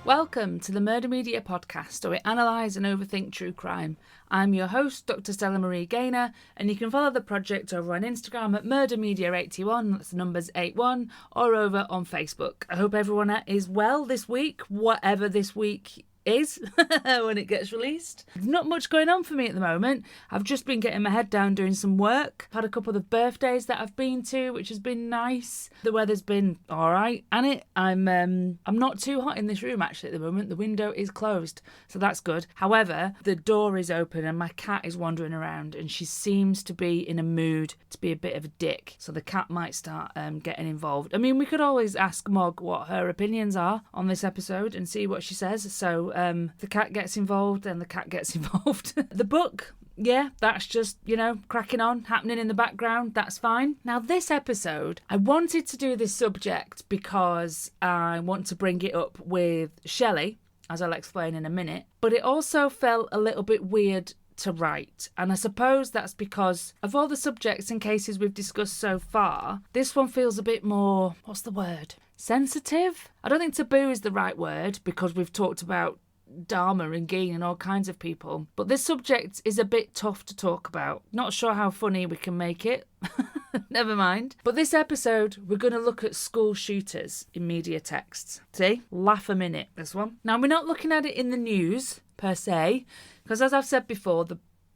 Welcome to the Murder Media podcast, where we analyse and overthink true crime. I'm your host, Dr. Stella Marie Gaynor, and you can follow the project over on Instagram at murdermedia81, that's the numbers 81, or over on Facebook. I hope everyone is well this week, whatever this week is when it gets released. Not much going on for me at the moment. I've just been getting my head down doing some work. I've had a couple of birthdays that I've been to, which has been nice. The weather's been alright, and I'm not too hot in this room actually at the moment. The window is closed, so that's good. However, the door is open and my cat is wandering around, and she seems to be in a mood to be a bit of a dick, so the cat might start getting involved. I mean, we could always ask Mog what her opinions are on this episode and see what she says. So the cat gets involved and the cat gets involved. The book, yeah, that's just, cracking on, happening in the background. That's fine. Now, this episode, I wanted to do this subject because I want to bring it up with Shelley, as I'll explain in a minute. But it also felt a little bit weird to write. And I suppose that's because of all the subjects and cases we've discussed so far, this one feels a bit more, what's the word? Sensitive? I don't think taboo is the right word because we've talked about Dharma and Geen and all kinds of people. But this subject is a bit tough to talk about. Not sure how funny we can make it. Never mind. But this episode, we're going to look at school shooters in media texts. See? Laugh a minute, this one. Now, we're not looking at it in the news, per se, because as I've said before,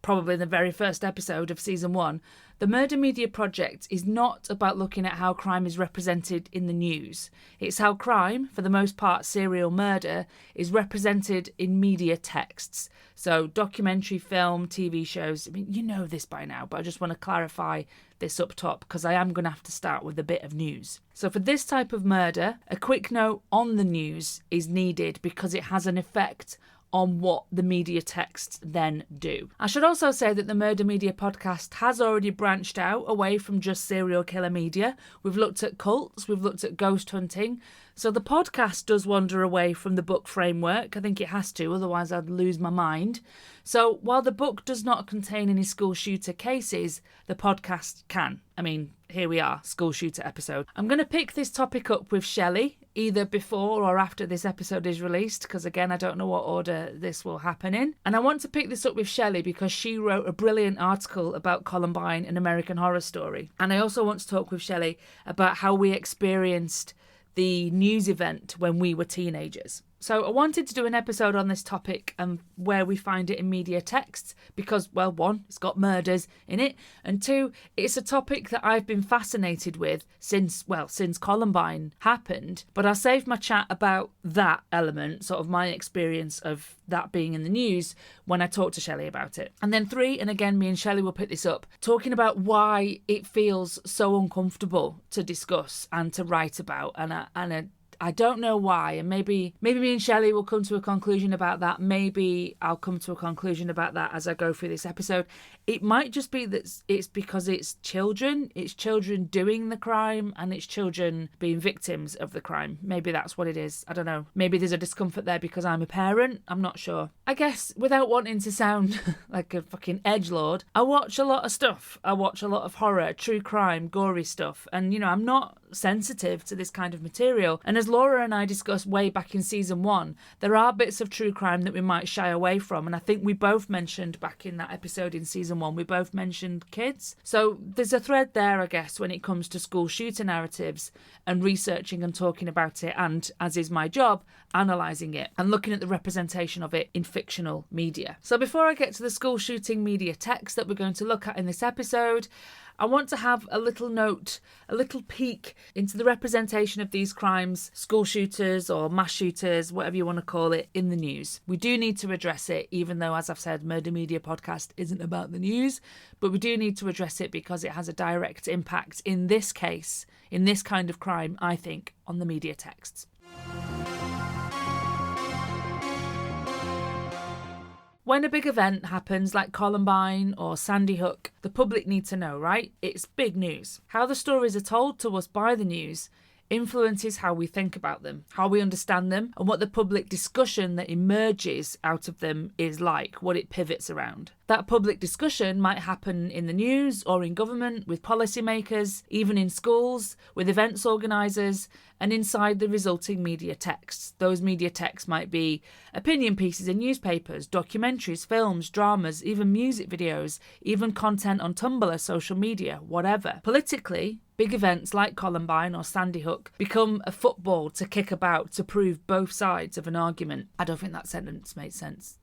probably in the very first episode of season 1, the Murder Media Project is not about looking at how crime is represented in the news. It's how crime, for the most part serial murder, is represented in media texts. So documentary, film, TV shows. I mean, you know this by now, but I just want to clarify this up top because I am going to have to start with a bit of news. So for this type of murder, a quick note on the news is needed because it has an effect on what the media texts then do. I should also say that the Murder Media podcast has already branched out away from just serial killer media. We've looked at cults, we've looked at ghost hunting. So the podcast does wander away from the book framework. I think it has to, otherwise I'd lose my mind. So while the book does not contain any school shooter cases, the podcast can. I mean, here we are, school shooter episode. I'm going to pick this topic up with Shelley, either before or after this episode is released, because again, I don't know what order this will happen in. And I want to pick this up with Shelley because she wrote a brilliant article about Columbine, an American Horror Story. And I also want to talk with Shelley about how we experienced the news event when we were teenagers. So I wanted to do an episode on this topic and where we find it in media texts because, well, one, it's got murders in it, and two, it's a topic that I've been fascinated with since Columbine happened. But I'll save my chat about that element, sort of my experience of that being in the news, when I talk to Shelley about it. And then three, and again, me and Shelley will pick this up, talking about why it feels so uncomfortable to discuss and to write about, and I don't know why, and maybe me and Shelley will come to a conclusion about that. Maybe I'll come to a conclusion about that as I go through this episode. It might just be that it's because it's children doing the crime, and it's children being victims of the crime. Maybe that's what it is. I don't know. Maybe there's a discomfort there because I'm a parent. I'm not sure. I guess without wanting to sound like a fucking edgelord, I watch a lot of stuff. I watch a lot of horror, true crime, gory stuff, and I'm not sensitive to this kind of material. And as Laura and I discussed way back in season 1, there are bits of true crime that we might shy away from, and I think we both mentioned back in that episode in season 1, we both mentioned kids. So there's a thread there, I guess, when it comes to school shooter narratives and researching and talking about it, and, as is my job, analysing it and looking at the representation of it in fictional media. So before I get to the school shooting media text that we're going to look at in this episode, I want to have a little note, a little peek into the representation of these crimes, school shooters or mass shooters, whatever you want to call it, in the news. We do need to address it, even though, as I've said, Murder Media Podcast isn't about the news, but we do need to address it because it has a direct impact in this case, in this kind of crime, I think, on the media texts. When a big event happens like Columbine or Sandy Hook, the public need to know, right? It's big news. How the stories are told to us by the news influences how we think about them, how we understand them, and what the public discussion that emerges out of them is like, what it pivots around. That public discussion might happen in the news or in government, with policymakers, even in schools, with events organisers, and inside the resulting media texts. Those media texts might be opinion pieces in newspapers, documentaries, films, dramas, even music videos, even content on Tumblr, social media, whatever. Politically, big events like Columbine or Sandy Hook become a football to kick about to prove both sides of an argument. I don't think that sentence made sense.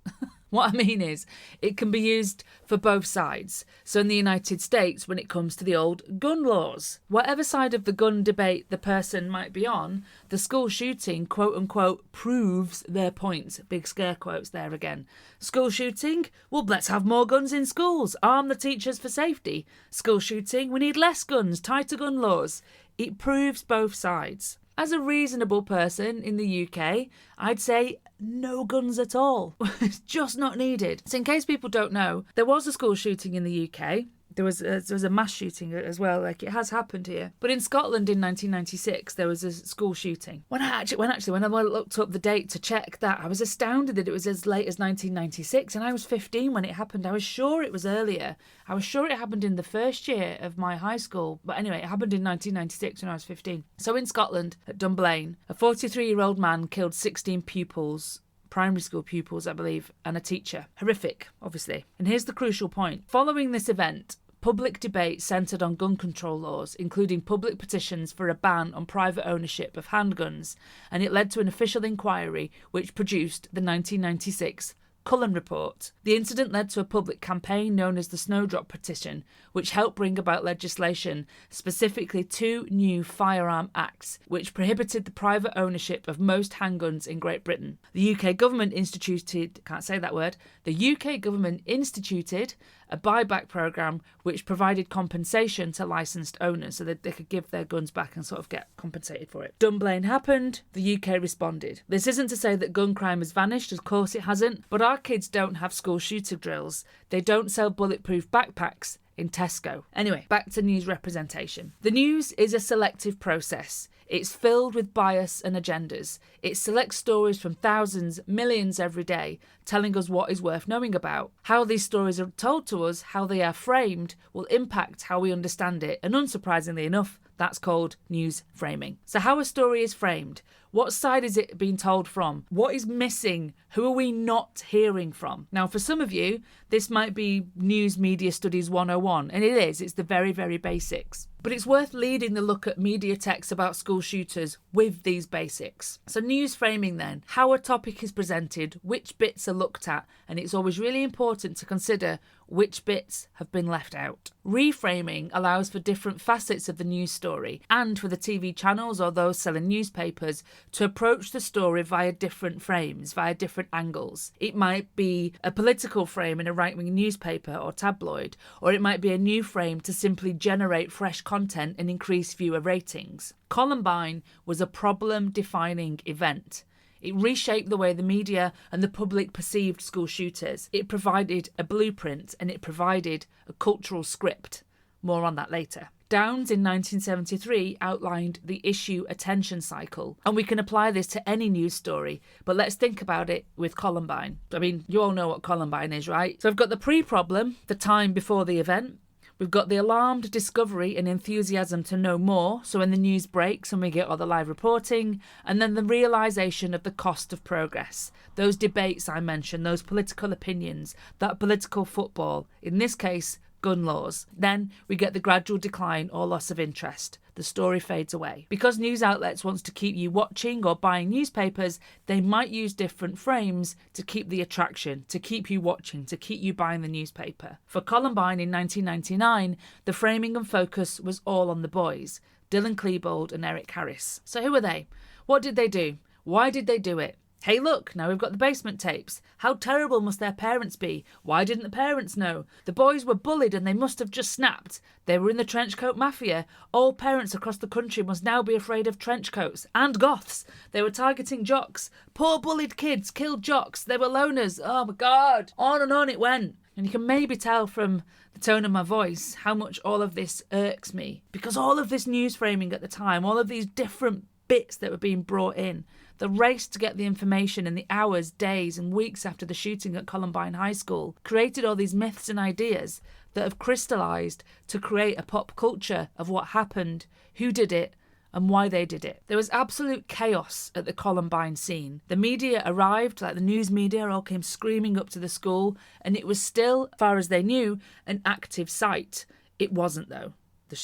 What I mean is, it can be used for both sides. So in the United States, when it comes to the old gun laws, whatever side of the gun debate the person might be on, the school shooting, quote unquote, proves their point. Big scare quotes there again. School shooting? Well, let's have more guns in schools. Arm the teachers for safety. School shooting? We need less guns, tighter gun laws. It proves both sides. As a reasonable person in the UK, I'd say no guns at all. It's just not needed. So in case people don't know, there was a school shooting in the UK. There was a mass shooting as well, like it has happened here. But in Scotland in 1996, there was a school shooting. When I looked up the date to check that, I was astounded that it was as late as 1996, and I was 15 when it happened. I was sure it was earlier. I was sure it happened in the first year of my high school. But anyway, it happened in 1996 when I was 15. So in Scotland, at Dunblane, a 43-year-old man killed 16 pupils, primary school pupils, I believe, and a teacher. Horrific, obviously. And here's the crucial point. Following this event, public debate centred on gun control laws, including public petitions for a ban on private ownership of handguns, and it led to an official inquiry which produced the 1996 Cullen Report. The incident led to a public campaign known as the Snowdrop Petition, which helped bring about legislation, specifically 2 new firearm acts, which prohibited the private ownership of most handguns in Great Britain. The UK government instituted a buyback programme which provided compensation to licensed owners so that they could give their guns back and sort of get compensated for it. Dunblane happened, the UK responded. This isn't to say that gun crime has vanished, of course it hasn't, but our kids don't have school shooter drills. They don't sell bulletproof backpacks in Tesco. Anyway, back to news representation. The news is a selective process. It's filled with bias and agendas. It selects stories from thousands, millions every day, telling us what is worth knowing about. How these stories are told to us, how they are framed, will impact how we understand it. And unsurprisingly enough, that's called news framing. So how a story is framed. What side is it being told from? What is missing? Who are we not hearing from? Now, for some of you, this might be News Media Studies 101, and it is. It's the very, very basics. But it's worth leading the look at media texts about school shooters with these basics. So news framing then, how a topic is presented, which bits are looked at, and it's always really important to consider which bits have been left out. Reframing allows for different facets of the news story and for the TV channels or those selling newspapers to approach the story via different frames, via different angles. It might be a political frame in a right-wing newspaper or tabloid, or it might be a new frame to simply generate fresh content and increase viewer ratings. Columbine was a problem-defining event. It reshaped the way the media and the public perceived school shooters. It provided a blueprint and it provided a cultural script. More on that later. Downes in 1973 outlined the issue attention cycle, and we can apply this to any news story, but let's think about it with Columbine. I mean, you all know what Columbine is, right? So I've got the pre-problem, the time before the event. We've got the alarmed discovery and enthusiasm to know more, so when the news breaks and we get all the live reporting, and then the realisation of the cost of progress. Those debates I mentioned, those political opinions, that political football, in this case, gun laws. Then we get the gradual decline or loss of interest. The story fades away. Because news outlets want to keep you watching or buying newspapers, they might use different frames to keep the attraction, to keep you watching, to keep you buying the newspaper. For Columbine in 1999, the framing and focus was all on the boys, Dylan Klebold and Eric Harris. So who are they? What did they do? Why did they do it? Hey look, now we've got the basement tapes. How terrible must their parents be? Why didn't the parents know? The boys were bullied and they must have just snapped. They were in the trenchcoat mafia. All parents across the country must now be afraid of trenchcoats. And goths. They were targeting jocks. Poor bullied kids killed jocks. They were loners. Oh my God. On it went. And you can maybe tell from the tone of my voice how much all of this irks me. Because all of this news framing at the time, all of these different bits that were being brought in, the race to get the information in the hours, days and weeks after the shooting at Columbine High School created all these myths and ideas that have crystallised to create a pop culture of what happened, who did it and why they did it. There was absolute chaos at the Columbine scene. The media arrived, like the news media, all came screaming up to the school, and it was still, as far as they knew, an active site. It wasn't, though.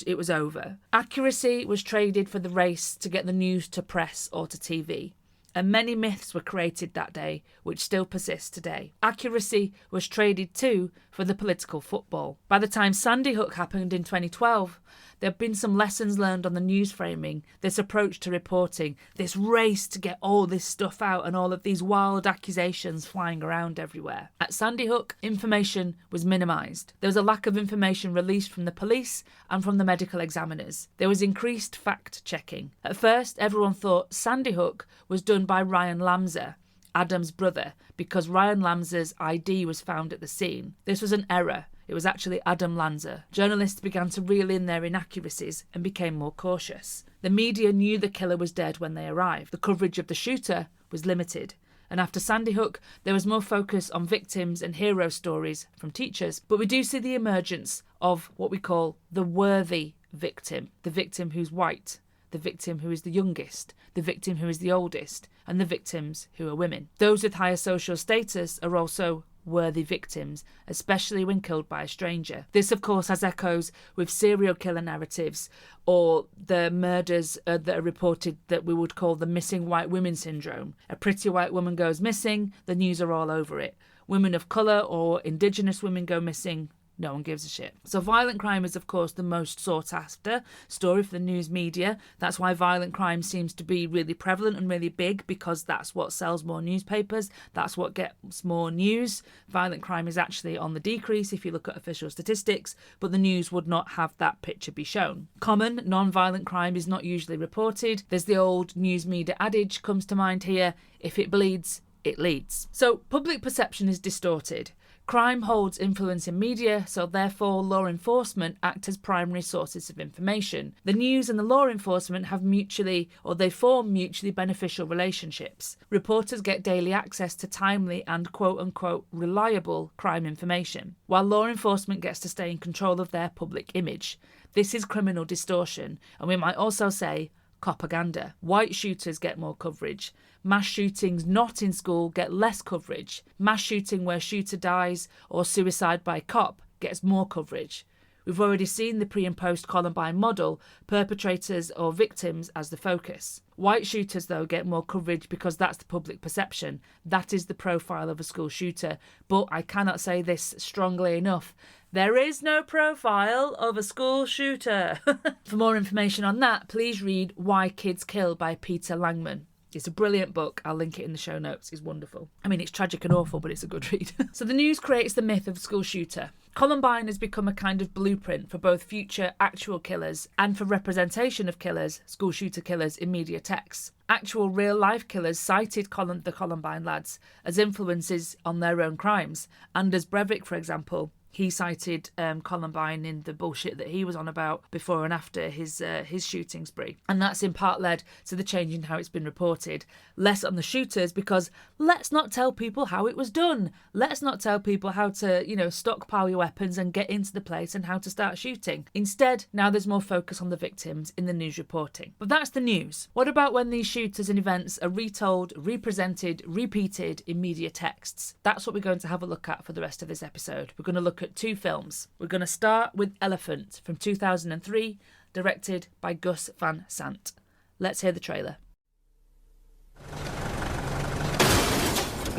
It was over. Accuracy was traded for the race to get the news to press or to TV. And many myths were created that day, which still persist today. Accuracy was traded too for the political football. By the time Sandy Hook happened in 2012, there have been some lessons learned on the news framing, this approach to reporting, this race to get all this stuff out and all of these wild accusations flying around everywhere. At Sandy Hook, information was minimised. There was a lack of information released from the police and from the medical examiners. There was increased fact-checking. At first, everyone thought Sandy Hook was done by Ryan Lamser, Adam's brother, because Ryan Lamser's ID was found at the scene. This was an error. It was actually Adam Lanza. Journalists began to reel in their inaccuracies and became more cautious. The media knew the killer was dead when they arrived. The coverage of the shooter was limited. And after Sandy Hook, there was more focus on victims and hero stories from teachers. But we do see the emergence of what we call the worthy victim. The victim who's white, the victim who is the youngest, the victim who is the oldest, and the victims who are women. Those with higher social status are also worthy victims, especially when killed by a stranger. This, of course, has echoes with serial killer narratives or the murders that are reported that we would call the missing white women syndrome. A pretty white woman goes missing, the news are all over it. Women of colour or Indigenous women go missing, no one gives a shit. So violent crime is, of course, the most sought after story for the news media. That's why violent crime seems to be really prevalent and really big, because that's what sells more newspapers. That's what gets more news. Violent crime is actually on the decrease if you look at official statistics, but the news would not have that picture be shown. Common, non-violent crime is not usually reported. There's the old news media adage comes to mind here: if it bleeds, it leads. So public perception is distorted. Crime holds influence in media, so therefore law enforcement act as primary sources of information. The news and the law enforcement have they form mutually beneficial relationships. Reporters get daily access to timely and quote-unquote reliable crime information, while law enforcement gets to stay in control of their public image. This is criminal distortion, and we might also say propaganda. White shooters get more coverage. Mass shootings not in school get less coverage. Mass shooting where shooter dies or suicide by cop gets more coverage. We've already seen the pre and post Columbine model, perpetrators or victims as the focus. White shooters, though, get more coverage because that's the public perception. That is the profile of a school shooter. But I cannot say this strongly enough. There is no profile of a school shooter. For more information on that, please read Why Kids Kill by Peter Langman. It's a brilliant book. I'll link it in the show notes. It's wonderful. I mean, it's tragic and awful, but it's a good read. So the news creates the myth of school shooter. Columbine has become a kind of blueprint for both future actual killers and for representation of killers, school shooter killers, in media texts. Actual real-life killers cited the Columbine lads as influences on their own crimes. Anders Breivik, for example, he cited Columbine in the bullshit that he was on about before and after his shooting spree. And that's in part led to the change in how it's been reported. Less on the shooters, because let's not tell people how it was done. Let's not tell people how to, stockpile your weapons and get into the place and how to start shooting. Instead, now there's more focus on the victims in the news reporting. But that's the news. What about when these shooters and events are retold, represented, repeated in media texts? That's what we're going to have a look at for the rest of this episode. We're going to look at two films. We're going to start with Elephant from 2003, directed by Gus Van Sant. Let's hear the trailer.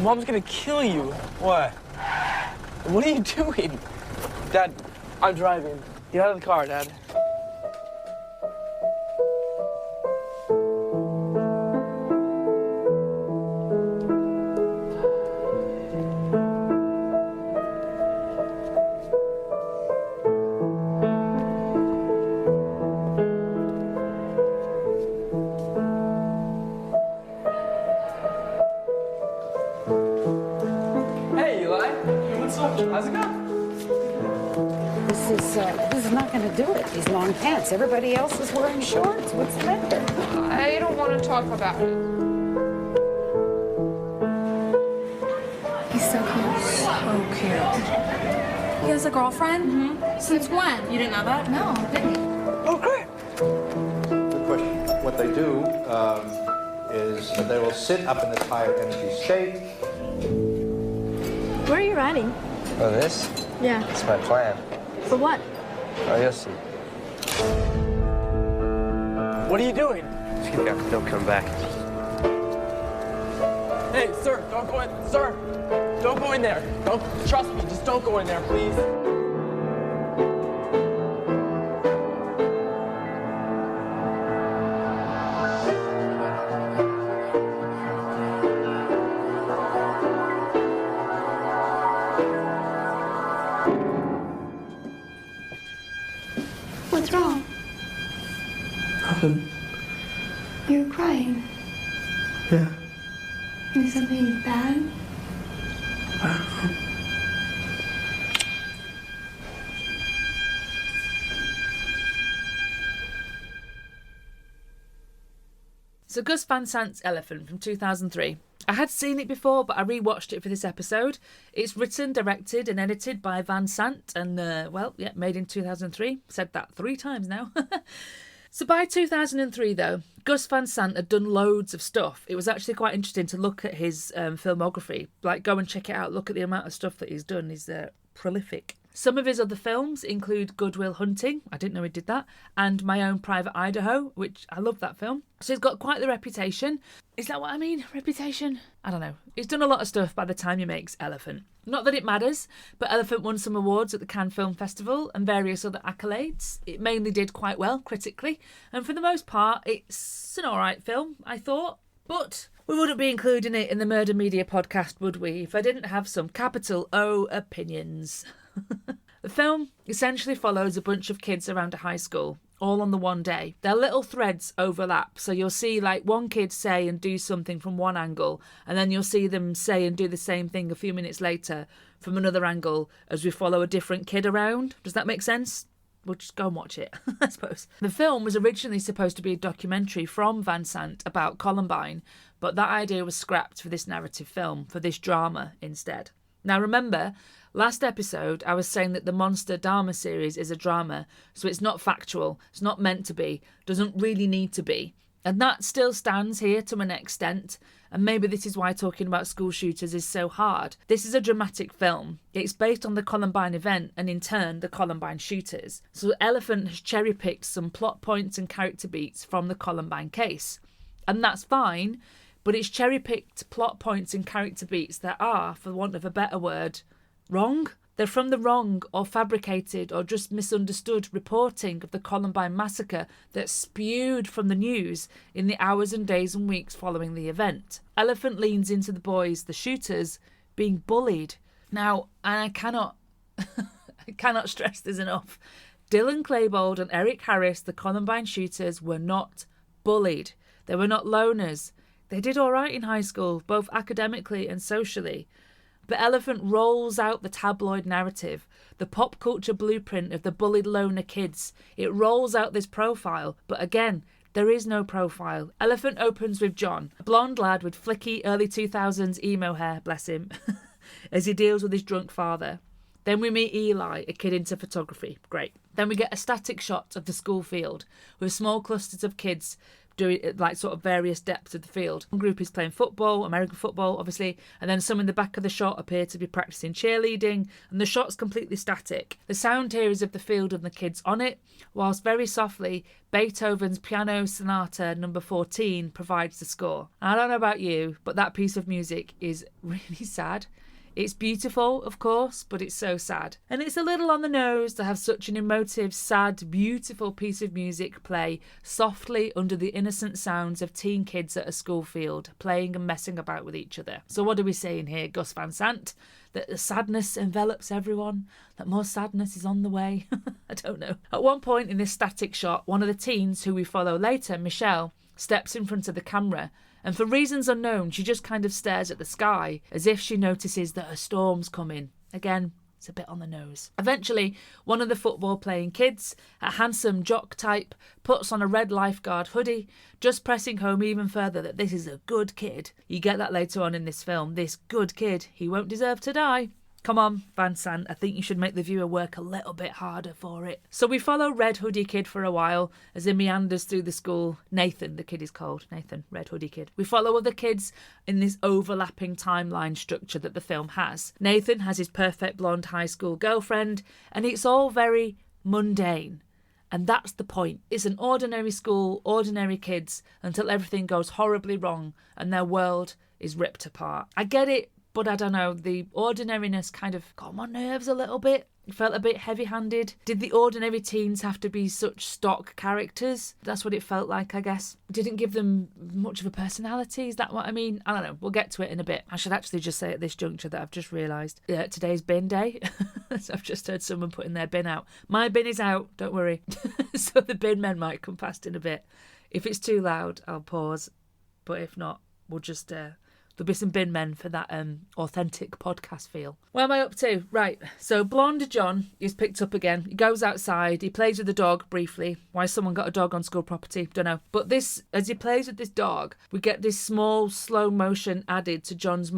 Mom's gonna kill you. What? What are you doing? Dad, I'm driving. Get out of the car, Dad. How's it going? This is not going to do it. These long pants. Everybody else is wearing shorts. What's the matter? I don't want to talk about it. He's so cute. So cute. He has a girlfriend? Mm-hmm. Since when? You didn't know that? No, didn't. Oh, great. Good question. is that they will sit up in this higher energy state. Where are you riding? Oh, this? Yeah. It's my plan. For what? Oh, you'll see. What are you doing? Don't come back. Hey, sir, don't go in. Sir, don't go in there. Don't trust me. Just don't go in there, please. What's wrong? Nothing. You're crying. Yeah. Is something bad? So Gus Van Sant's Elephant from 2003. I had seen it before, but I rewatched it for this episode. It's written, directed and edited by Van Sant and, made in 2003. Said that 3 times now. So by 2003, though, Gus Van Sant had done loads of stuff. It was actually quite interesting to look at his filmography. Like, go and check it out. Look at the amount of stuff that he's done. He's prolific. Some of his other films include Good Will Hunting, I didn't know he did that, and My Own Private Idaho, which I love that film. So he's got quite the reputation. Is that what I mean? Reputation? I don't know. He's done a lot of stuff by the time he makes Elephant. Not that it matters, but Elephant won some awards at the Cannes Film Festival and various other accolades. It mainly did quite well critically, and for the most part, it's an alright film, I thought. But we wouldn't be including it in the Murder Media podcast, would we, if I didn't have some capital O opinions. The film essentially follows a bunch of kids around a high school, all on the one day. Their little threads overlap, so you'll see like one kid say and do something from one angle, and then you'll see them say and do the same thing a few minutes later from another angle as we follow a different kid around. Does that make sense? We'll just go and watch it, I suppose. The film was originally supposed to be a documentary from Van Sant about Columbine, but that idea was scrapped for this narrative film, for this drama instead. Now remember, last episode I was saying that the Monster Dharma series is a drama, so it's not factual, it's not meant to be, doesn't really need to be. And that still stands here to an extent, and maybe this is why talking about school shooters is so hard. This is a dramatic film. It's based on the Columbine event and in turn the Columbine shooters. So Elephant has cherry-picked some plot points and character beats from the Columbine case. And that's fine, but it's cherry-picked plot points and character beats that are, for want of a better word, wrong. They're from the wrong or fabricated or just misunderstood reporting of the Columbine massacre that spewed from the news in the hours and days and weeks following the event. Elephant leans into the boys, the shooters, being bullied. Now, and I cannot stress this enough, Dylan Klebold and Eric Harris, the Columbine shooters, were not bullied. They were not loners. They did all right in high school, both academically and socially. But Elephant rolls out the tabloid narrative, the pop culture blueprint of the bullied loner kids. It rolls out this profile, but again, there is no profile. Elephant opens with John, a blonde lad with flicky early 2000s emo hair, bless him, as he deals with his drunk father. Then we meet Eli, a kid into photography. Great. Then we get a static shot of the school field with small clusters of kids doing like sort of various depths of the field. One group is playing football, American football, obviously, and then some in the back of the shot appear to be practicing cheerleading, and the shot's completely static. The sound here is of the field and the kids on it, whilst very softly, Beethoven's Piano Sonata No. 14 provides the score. I don't know about you, but that piece of music is really sad. It's beautiful, of course, but it's so sad. And it's a little on the nose to have such an emotive, sad, beautiful piece of music play softly under the innocent sounds of teen kids at a school field, playing and messing about with each other. So what are we saying here, Gus Van Sant? That the sadness envelops everyone? That more sadness is on the way? I don't know. At one point in this static shot, one of the teens who we follow later, Michelle, steps in front of the camera, and for reasons unknown, she just kind of stares at the sky as if she notices that a storm's coming. Again, it's a bit on the nose. Eventually, one of the football-playing kids, a handsome jock type, puts on a red lifeguard hoodie, just pressing home even further that this is a good kid. You get that later on in this film. This good kid, he won't deserve to die. Come on, Van Sant, I think you should make the viewer work a little bit harder for it. So we follow Red Hoodie Kid for a while as he meanders through the school. Nathan, the kid is called. Nathan, Red Hoodie Kid. We follow other kids in this overlapping timeline structure that the film has. Nathan has his perfect blonde high school girlfriend, and it's all very mundane. And that's the point. It's an ordinary school, ordinary kids, until everything goes horribly wrong and their world is ripped apart. I get it, but I don't know, the ordinariness kind of got on my nerves a little bit. It felt a bit heavy-handed. Did the ordinary teens have to be such stock characters? That's what it felt like, I guess. Didn't give them much of a personality, is that what I mean? I don't know, we'll get to it in a bit. I should actually just say at this juncture that I've just realised today's bin day. So I've just heard someone putting their bin out. My bin is out, don't worry. So the bin men might come past in a bit. If it's too loud, I'll pause. But if not, we'll just... there'll be some bin men for that authentic podcast feel. Where am I up to? Right, so Blonde John is picked up again. He goes outside. He plays with the dog briefly. Why someone got a dog on school property, don't know. But this, as he plays with this dog, we get this small slow motion added to John's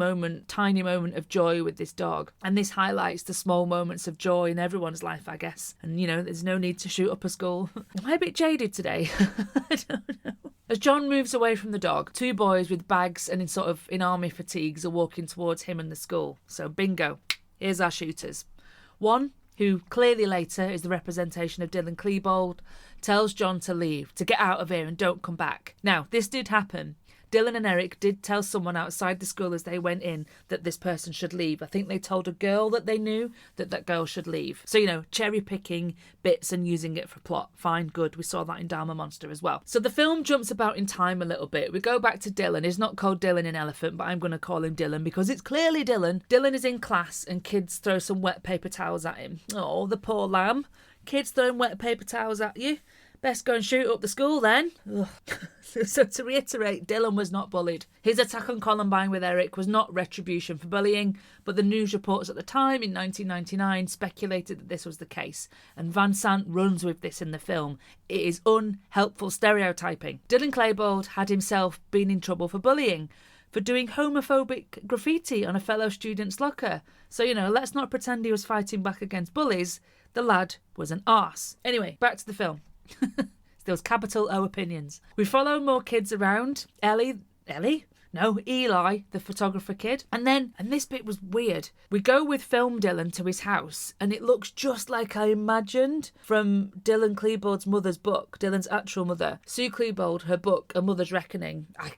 tiny moment of joy with this dog. And this highlights the small moments of joy in everyone's life, I guess. And, you know, there's no need to shoot up a school. Am I a bit jaded today? I don't know. As John moves away from the dog, two boys with bags and in army fatigues are walking towards him and the school. So bingo, here's our shooters. One, who clearly later is the representation of Dylan Klebold, tells John to leave, to get out of here and don't come back. Now, this did happen. Dylan and Eric did tell someone outside the school as they went in that this person should leave. I think they told a girl that they knew that girl should leave. So, you know, cherry picking bits and using it for plot. Fine, good. We saw that in Dharma Monster as well. So the film jumps about in time a little bit. We go back to Dylan. He's not called Dylan in Elephant, but I'm going to call him Dylan because it's clearly Dylan. Dylan is in class and kids throw some wet paper towels at him. Oh, the poor lamb. Kids throwing wet paper towels at you. Best go and shoot up the school then. So to reiterate, Dylan was not bullied. His attack on Columbine with Eric was not retribution for bullying, but the news reports at the time in 1999 speculated that this was the case, and Van Sant runs with this in the film. It is unhelpful stereotyping. Dylan Klebold had himself been in trouble for bullying, for doing homophobic graffiti on a fellow student's locker. So, you know, let's not pretend he was fighting back against bullies. The lad was an arse. Anyway, back to the film. Those capital O opinions. We follow more kids around. Eli, the photographer kid. And this bit was weird. We go with Film Dylan to his house, and it looks just like I imagined from Dylan Klebold's mother's book, Dylan's actual mother. Sue Klebold, her book, A Mother's Reckoning. I'll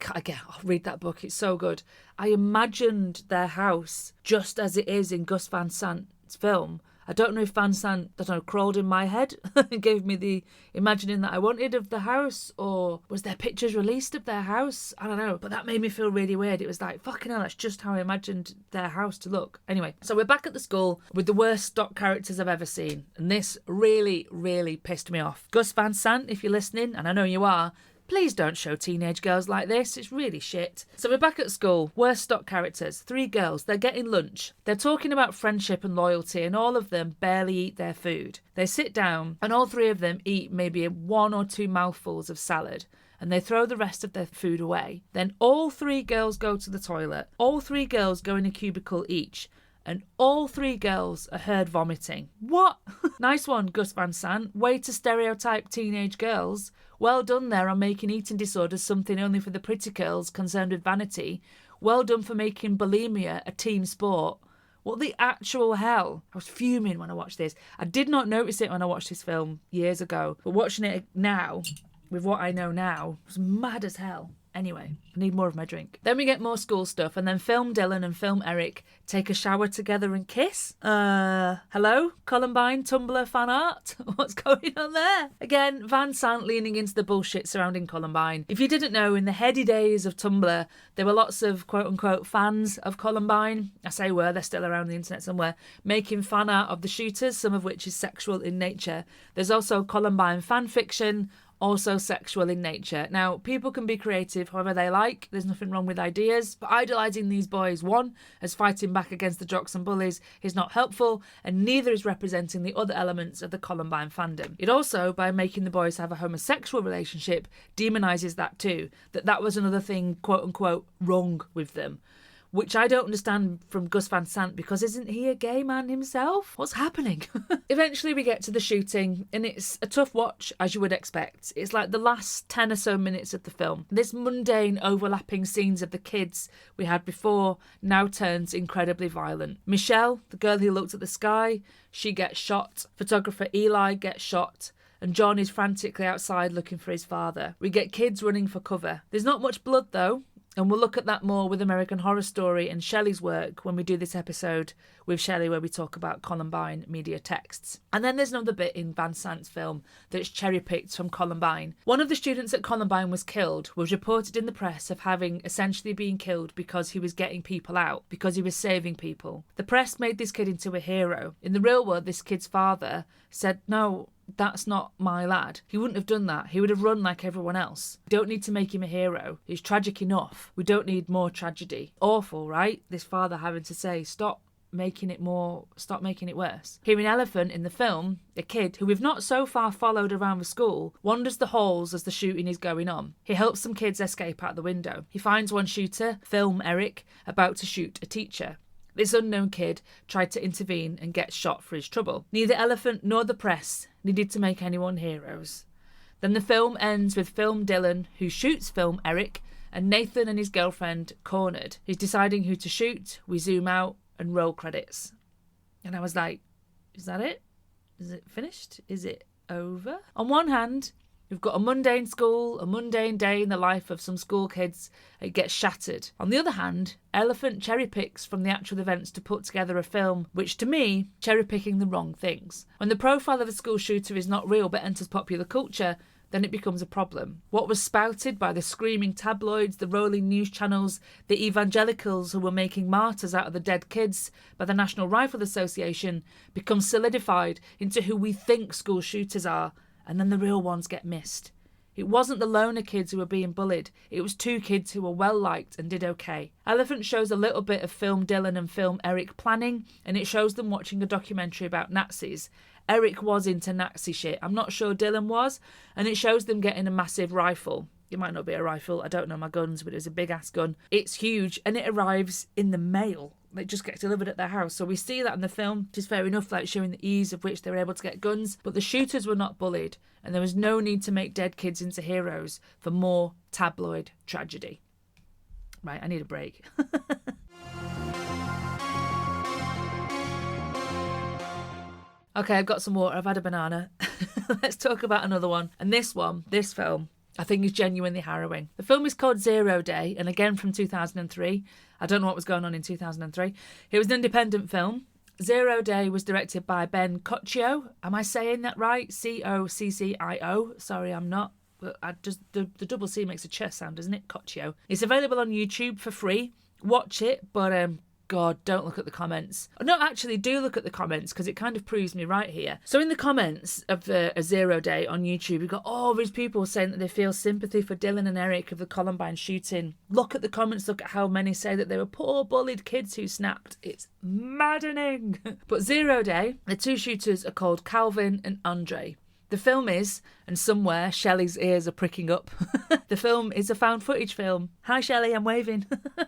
read that book, it's so good. I imagined their house just as it is in Gus Van Sant's film. I don't know if Van Sant, crawled in my head and gave me the imagining that I wanted of the house, or was there pictures released of their house? I don't know, but that made me feel really weird. It was like, fucking hell, that's just how I imagined their house to look. Anyway, so we're back at the school with the worst stock characters I've ever seen, and this really, really pissed me off. Gus Van Sant, if you're listening, and I know you are, please don't show teenage girls like this. It's really shit. So we're back at school. Worst stock characters. 3 girls. They're getting lunch. They're talking about friendship and loyalty, and all of them barely eat their food. They sit down, and all 3 of them eat maybe 1 or 2 mouthfuls of salad, and they throw the rest of their food away. Then all 3 girls go to the toilet. All 3 girls go in a cubicle each, and all 3 girls are heard vomiting. What? Nice one, Gus Van Sant. Way to stereotype teenage girls. Well done there on making eating disorders something only for the pretty girls concerned with vanity. Well done for making bulimia a team sport. What the actual hell? I was fuming when I watched this. I did not notice it when I watched this film years ago, but watching it now, with what I know now, it was mad as hell. Anyway, I need more of my drink. Then we get more school stuff, and then Film Dylan and Film Eric take a shower together and kiss. Hello? Columbine Tumblr fan art? What's going on there? Again, Van Sant leaning into the bullshit surrounding Columbine. If you didn't know, in the heady days of Tumblr, there were lots of quote-unquote fans of Columbine. I say were, they're still around the internet somewhere, making fan art of the shooters, some of which is sexual in nature. There's also Columbine fan fiction, also sexual in nature. Now, people can be creative however they like. There's nothing wrong with ideas. But idolising these boys, one, as fighting back against the jocks and bullies, is not helpful, and neither is representing the other elements of the Columbine fandom. It also, by making the boys have a homosexual relationship, demonises that too. That was another thing, quote-unquote, wrong with them. which I don't understand from Gus Van Sant, because isn't he a gay man himself? What's happening? Eventually we get to the shooting, and it's a tough watch, as you would expect. It's like the last 10 or so minutes of the film. This mundane overlapping scenes of the kids we had before now turns incredibly violent. Michelle, the girl who looked at the sky, she gets shot. Photographer Eli gets shot. And John is frantically outside looking for his father. We get kids running for cover. There's not much blood though, and we'll look at that more with American Horror Story and Shelley's work when we do this episode with Shelley where we talk about Columbine media texts. And then there's another bit in Van Sant's film that's cherry-picked from Columbine. One of the students at Columbine was killed, was reported in the press of having essentially been killed because he was getting people out, because he was saving people. The press made this kid into a hero. In the real world, this kid's father said, no, that's not my lad. He wouldn't have done that. He would have run like everyone else. We don't need to make him a hero. He's tragic enough. We don't need more tragedy. Awful, right? This father having to say, stop making it worse. Here in Elephant in the film, a kid who we've not so far followed around the school wanders the halls as the shooting is going on. He helps some kids escape out the window. He finds one shooter, film Eric, about to shoot a teacher. This unknown kid tried to intervene and gets shot for his trouble. Neither Elephant nor the press needed to make anyone heroes. Then the film ends with film Dylan, who shoots film Eric, and Nathan and his girlfriend cornered. He's deciding who to shoot. We zoom out and roll credits. And I was like, is that it? Is it finished? Is it over? On one hand, we've got a mundane school, a mundane day in the life of some school kids. It gets shattered. On the other hand, Elephant cherry-picks from the actual events to put together a film which, to me, cherry-picking the wrong things. When the profile of a school shooter is not real but enters popular culture, then it becomes a problem. What was spouted by the screaming tabloids, the rolling news channels, the evangelicals who were making martyrs out of the dead kids by the National Rifle Association becomes solidified into who we think school shooters are, and then the real ones get missed. It wasn't the loner kids who were being bullied. It was two kids who were well-liked and did okay. Elephant shows a little bit of film Dylan and film Eric planning, and it shows them watching a documentary about Nazis. Eric was into Nazi shit. I'm not sure Dylan was. And it shows them getting a massive rifle. It might not be a rifle. I don't know my guns, but it was a big-ass gun. It's huge, and it arrives in the mail. It just gets delivered at their house. So we see that in the film, which is fair enough, like showing the ease of which they were able to get guns. But the shooters were not bullied, and there was no need to make dead kids into heroes for more tabloid tragedy. Right, I need a break. Okay, I've got some water. I've had a banana. Let's talk about another one. And this film, I think is genuinely harrowing. The film is called 0 Day, and again from 2003. I don't know what was going on in 2003. It was an independent film. 0 Day was directed by Ben Coccio. Am I saying that right? Coccio. Sorry, I'm not. But the double C makes a ch sound, doesn't it? Coccio. It's available on YouTube for free. Watch it, but God, don't look at the comments. No, actually, do look at the comments, because it kind of proves me right here. So in the comments of a 0 Day on YouTube, you've got all these people saying that they feel sympathy for Dylan and Eric of the Columbine shooting. Look at the comments, look at how many say that they were poor bullied kids who snapped. It's maddening. But 0 Day, the two shooters are called Calvin and Andre. The film is, and somewhere Shelley's ears are pricking up, the film is a found footage film. Hi Shelley, I'm waving.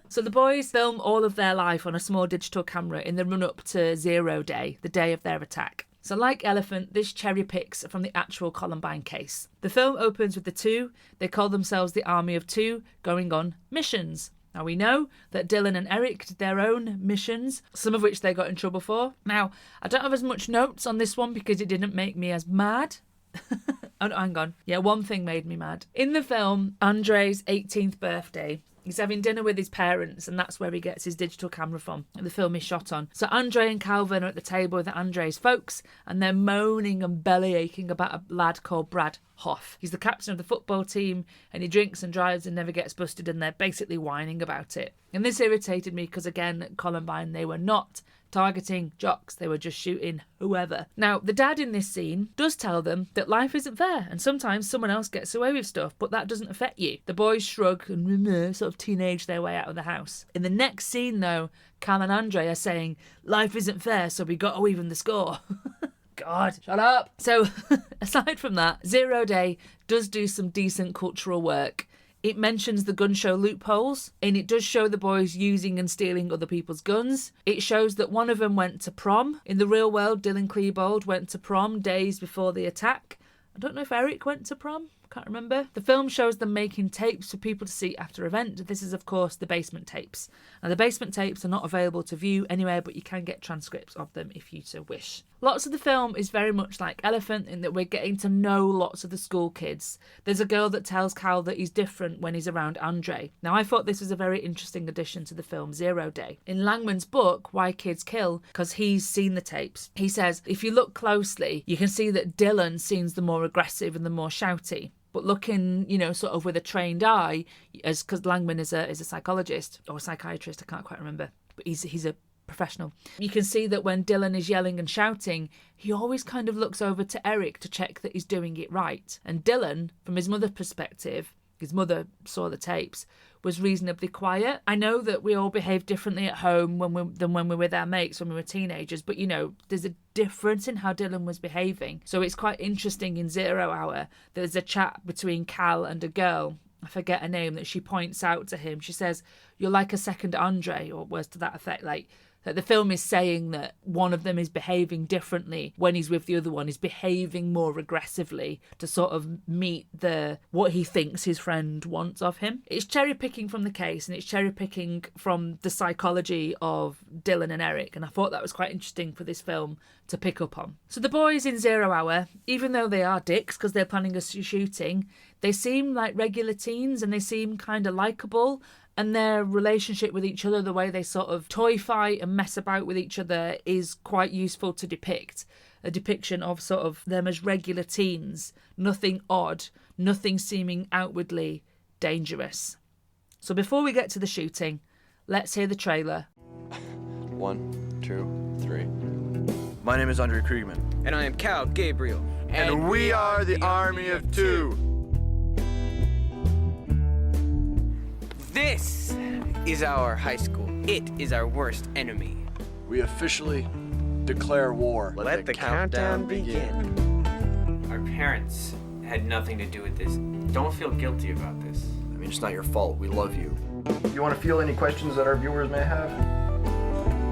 So the boys film all of their life on a small digital camera in the run-up to 0 Day, the day of their attack. So like Elephant, this cherry picks from the actual Columbine case. The film opens with the two, they call themselves the Army of Two, going on missions. Now we know that Dylan and Eric did their own missions, some of which they got in trouble for. Now, I don't have as much notes on this one because it didn't make me as mad. Oh, hang on. Yeah, one thing made me mad. In the film, Andre's 18th birthday, he's having dinner with his parents, and that's where he gets his digital camera from. The film is shot on. So Andre and Calvin are at the table with Andre's folks, and they're moaning and bellyaching about a lad called Brad Hoff. He's the captain of the football team, and he drinks and drives and never gets busted, and they're basically whining about it. And this irritated me because, again, at Columbine, they were not targeting jocks. They were just shooting whoever. Now, the dad in this scene does tell them that life isn't fair and sometimes someone else gets away with stuff, but that doesn't affect you. The boys shrug and sort of teenage their way out of the house. In the next scene, though, Cal and Andre are saying, life isn't fair, so we got to even the score. God, shut up. So, aside from that, 0 Day does do some decent cultural work. It mentions the gun show loopholes, and it does show the boys using and stealing other people's guns. It shows that one of them went to prom. In the real world, Dylan Klebold went to prom days before the attack. I don't know if Eric went to prom. Can't remember. The film shows them making tapes for people to see after event. This is, of course, the basement tapes. Now, the basement tapes are not available to view anywhere, but you can get transcripts of them if you so wish. Lots of the film is very much like Elephant in that we're getting to know lots of the school kids. There's a girl that tells Cal that he's different when he's around Andre. Now, I thought this was a very interesting addition to the film Zero Day. In Langman's book, Why Kids Kill, because he's seen the tapes, he says, if you look closely, you can see that Dylan seems the more aggressive and the more shouty. But looking, sort of with a trained eye, because Langman is a psychologist or a psychiatrist, I can't quite remember, but he's a professional. You can see that when Dylan is yelling and shouting, he always kind of looks over to Eric to check that he's doing it right. And Dylan, from his mother's perspective, his mother saw the tapes, was reasonably quiet. I know that we all behave differently at home than when we were with our mates when we were teenagers, but there's a difference in how Dylan was behaving. So it's quite interesting in 0 Hour, there's a chat between Cal and a girl, I forget her name, that she points out to him. She says, "You're like a second Andre," or words to that effect, that the film is saying that one of them is behaving differently when he's with the other one, is behaving more aggressively to sort of meet what he thinks his friend wants of him. It's cherry picking from the case, and it's cherry picking from the psychology of Dylan and Eric, and I thought that was quite interesting for this film to pick up on. So the boys in 0 Hour, even though they are dicks because they're planning a shooting, they seem like regular teens and they seem kind of likeable. And their relationship with each other, the way they sort of toy fight and mess about with each other, is quite useful to depict. A depiction of sort of them as regular teens. Nothing odd, nothing seeming outwardly dangerous. So before we get to the shooting, let's hear the trailer. 1, 2, 3. My name is Andre Kriegman. And I am Cal Gabriel. And we are the Army of Two. This is our high school. It is our worst enemy. We officially declare war. Let the countdown begin. Our parents had nothing to do with this. Don't feel guilty about this. I mean, it's not your fault. We love you. You want to field any questions that our viewers may have?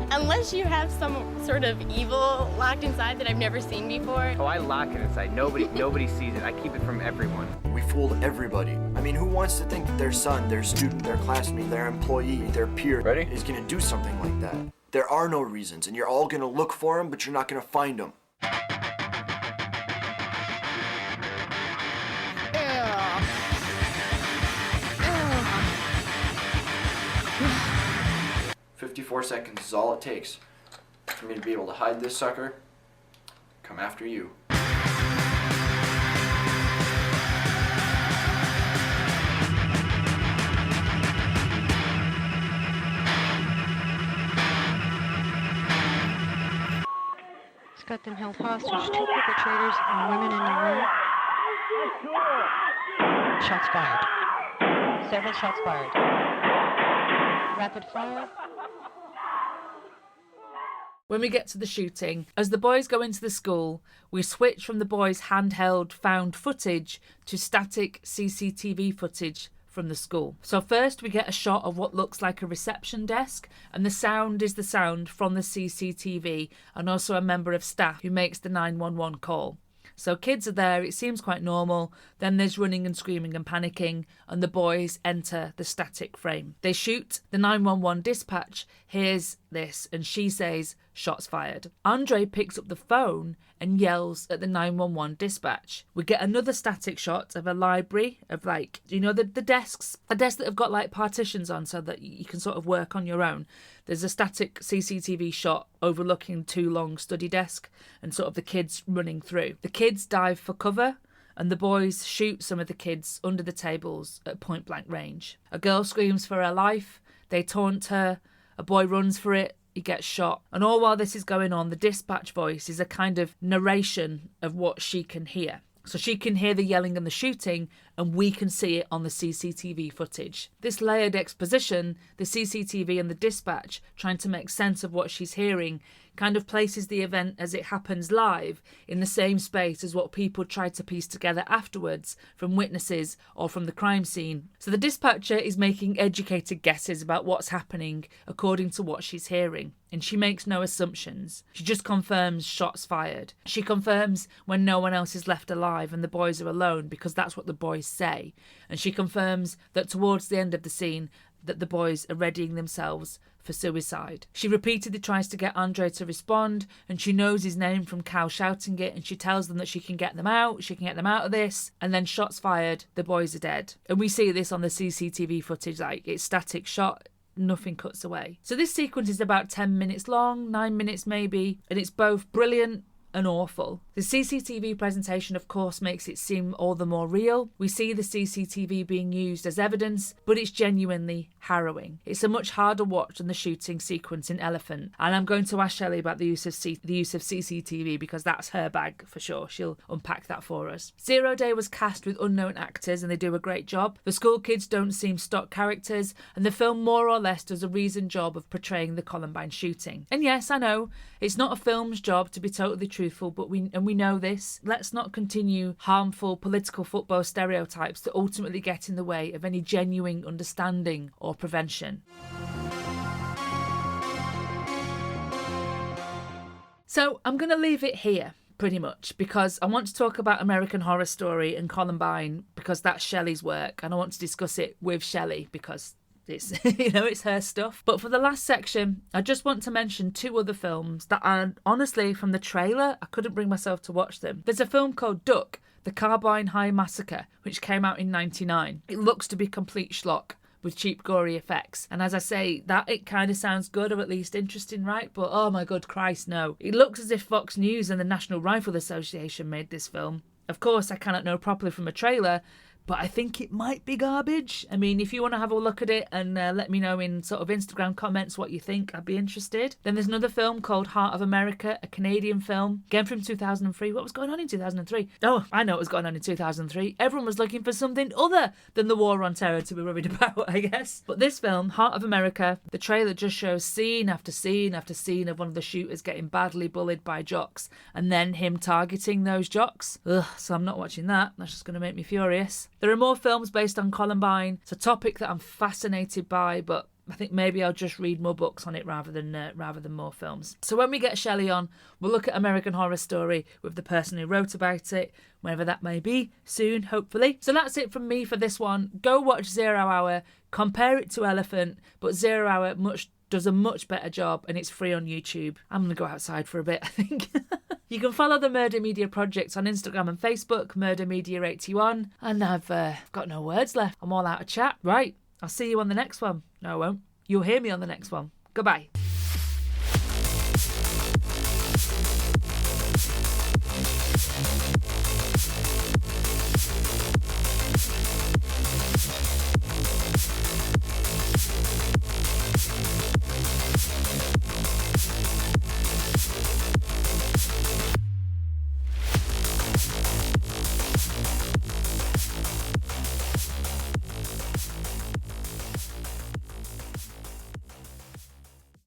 Unless you have some sort of evil locked inside that I've never seen before. Oh, I lock it inside. Nobody sees it. I keep it from everyone. We fooled everybody. I mean, who wants to think that their son, their student, their classmate, their employee, their peer is going to do something like that? There are no reasons, and you're all going to look for them, but you're not going to find them. 54 seconds is all it takes for me to be able to hide this sucker, come after you. He's got them held hostage, 2 perpetrators and women in the room. Shots fired. Several shots fired. Rapid fire. When we get to the shooting, as the boys go into the school, we switch from the boys' handheld found footage to static CCTV footage from the school. So first we get a shot of what looks like a reception desk, and the sound is the sound from the CCTV and also a member of staff who makes the 911 call. So kids are there, it seems quite normal, then there's running and screaming and panicking, and the boys enter the static frame. They shoot, the 911 dispatch hears this, and she says, "Shots fired." Andre picks up the phone and yells at the 911 dispatch. We get another static shot of a library of the desks, a desk that have got partitions on so that you can sort of work on your own. There's a static CCTV shot overlooking 2 long study desks and sort of the kids running through. The kids dive for cover and the boys shoot some of the kids under the tables at point blank range. A girl screams for her life, they taunt her, a boy runs for it, he gets shot. And all while this is going on, the dispatch voice is a kind of narration of what she can hear. So she can hear the yelling and the shooting, and we can see it on the CCTV footage. This layered exposition, the CCTV and the dispatch trying to make sense of what she's hearing, kind of places the event as it happens live in the same space as what people tried to piece together afterwards from witnesses or from the crime scene. So the dispatcher is making educated guesses about what's happening according to what she's hearing. And she makes no assumptions. She just confirms shots fired. She confirms when no one else is left alive and the boys are alone, because that's what the boys say. And she confirms that towards the end of the scene that the boys are readying themselves for suicide. She repeatedly tries to get Andre to respond, and she knows his name from Cal shouting it, and she tells them that she can get them out of this, and then shots fired, the boys are dead. And we see this on the CCTV footage, like it's static shot, nothing cuts away. So this sequence is about 10 minutes long, 9 minutes maybe, and it's both brilliant and awful. The CCTV presentation, of course, makes it seem all the more real. We see the CCTV being used as evidence, but it's genuinely harrowing. It's a much harder watch than the shooting sequence in Elephant, and I'm going to ask Shelley about the use of CCTV because that's her bag for sure. She'll unpack that for us. Zero Day was cast with unknown actors, and they do a great job. The school kids don't seem stock characters, and the film more or less does a reasoned job of portraying the Columbine shooting. And yes, I know, it's not a film's job to be totally truthful, but we know this. Let's not continue harmful political football stereotypes that ultimately get in the way of any genuine understanding or prevention. So I'm going to leave it here, pretty much, because I want to talk about American Horror Story and Columbine because that's Shelley's work, and I want to discuss it with Shelley because it's, it's her stuff. But for the last section, I just want to mention two other films that are, honestly, from the trailer, I couldn't bring myself to watch them. There's a film called Duck, The Columbine High Massacre, which came out in '99. It looks to be complete schlock with cheap gory effects, and as I say, that it kind of sounds good, or at least interesting, right? But oh my good Christ, no. It looks as if Fox News and the National Rifle Association made this film. Of course, I cannot know properly from a trailer, but I think it might be garbage. I mean, if you want to have a look at it and let me know in sort of Instagram comments what you think, I'd be interested. Then there's another film called Heart of America, a Canadian film, again from 2003. What was going on in 2003? Oh, I know what was going on in 2003. Everyone was looking for something other than the war on terror to be worried about, I guess. But this film, Heart of America, the trailer just shows scene after scene after scene of one of the shooters getting badly bullied by jocks and then him targeting those jocks. Ugh, so I'm not watching that. That's just going to make me furious. There are more films based on Columbine. It's a topic that I'm fascinated by, but I think maybe I'll just read more books on it rather than more films. So when we get Shelley on, we'll look at American Horror Story with the person who wrote about it, whenever that may be, soon, hopefully. So that's it from me for this one. Go watch 0 Hour, compare it to Elephant, but 0 Hour does a much better job, and it's free on YouTube. I'm going to go outside for a bit, I think. You can follow the Murder Media Project on Instagram and Facebook, Murder Media 81. And I've got no words left. I'm all out of chat. Right, I'll see you on the next one. No, I won't. You'll hear me on the next one. Goodbye.